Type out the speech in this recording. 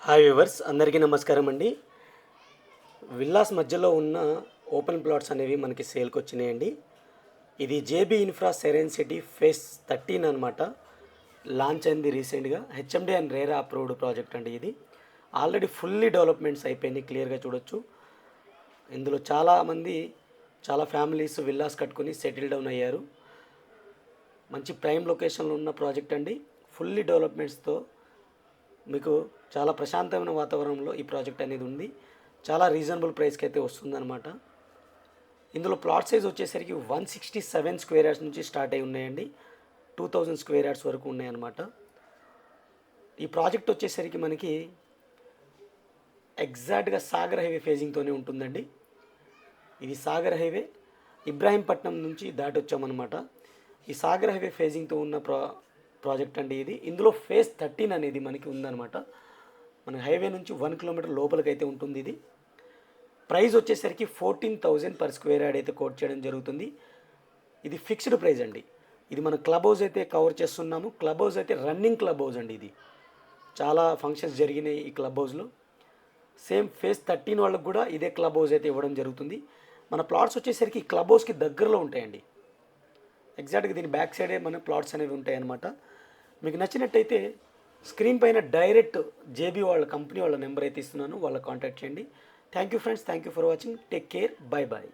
Hi viewers, అందరికీ నమస్కారం అండి. విల్లాస్ మధ్యలో ఉన్న ఓపెన్ ప్లాట్స్ అనేవి మనకి సేల్కి వచ్చినాయండి. ఇది JB infra serene city face 13 అనమాట. లాంచ్ అయింది రీసెంట్గా. HMD and RERA approved project అండి ఇది. ఆల్రెడీ ఫుల్లీ డెవలప్మెంట్స్ అయిపోయినాయి, క్లియర్గా చూడొచ్చు. ఇందులో చాలామంది చాలా ఫ్యామిలీస్ విల్లాస్ కట్టుకుని సెటిల్ డౌన్ అయ్యారు. మంచి ప్రైమ్ లొకేషన్లో ఉన్న ప్రాజెక్ట్ అండి. ఫుల్లీ డెవలప్మెంట్స్తో మీకు చాలా ప్రశాంతమైన వాతావరణంలో ఈ ప్రాజెక్ట్ అనేది ఉంది. చాలా రీజనబుల్ ప్రైస్కి అయితే వస్తుందన్నమాట. ఇందులో ప్లాట్ సైజ్ వచ్చేసరికి 167 స్క్వేర్ యార్డ్స్ నుంచి స్టార్ట్ అయి ఉన్నాయండి. 2000 స్క్వేర్ యార్డ్స్ వరకు ఉన్నాయన్నమాట. ఈ ప్రాజెక్ట్ వచ్చేసరికి మనకి ఎగ్జాక్ట్గా సాగర్ హైవే ఫేజింగ్తోనే ఉంటుందండి. ఇది సాగర్ హైవే ఇబ్రాహీంపట్నం నుంచి దాటి వచ్చామన్నమాట. ఈ సాగర్ హైవే ఫేజింగ్తో ఉన్న ప్రాజెక్ట్ అండి ఇది. ఇందులో ఫేజ్ 13 అనేది మనకి ఉందన్నమాట. మన హైవే నుంచి 1 కిలోమీటర్ లోపలికి అయితే ఉంటుంది ఇది. ప్రైస్ వచ్చేసరికి 14,000 పర్ స్క్వేర్ యార్డ్ అయితే కోట్ చేయడం జరుగుతుంది. ఇది ఫిక్స్డ్ ప్రైస్ అండి. ఇది మన క్లబ్ హౌస్ అయితే కవర్ చేస్తున్నాము. క్లబ్ హౌస్ అయితే రన్నింగ్ క్లబ్ హౌస్ అండి. ఇది చాలా ఫంక్షన్స్ జరిగినాయి ఈ క్లబ్ హౌస్లో. సేమ్ ఫేజ్ 13 వాళ్ళకి కూడా ఇదే క్లబ్ హౌస్ అయితే ఇవ్వడం జరుగుతుంది. మన ప్లాట్స్ వచ్చేసరికి క్లబ్ హౌస్కి దగ్గరలో ఉంటాయండి. ఎగ్జాక్ట్గా దీని బ్యాక్ సైడే మన ప్లాట్స్ అనేవి ఉంటాయన్నమాట. మీకు నచ్చినట్టయితే స్క్రీన్ పైన డైరెక్ట్ జేబీ వాళ్ళ కంపెనీ వాళ్ళ నెంబర్ అయితే ఇస్తున్నాను, వాళ్ళ కాంటాక్ట్ చేయండి. Thank you friends, thank you for watching. Take care, bye bye.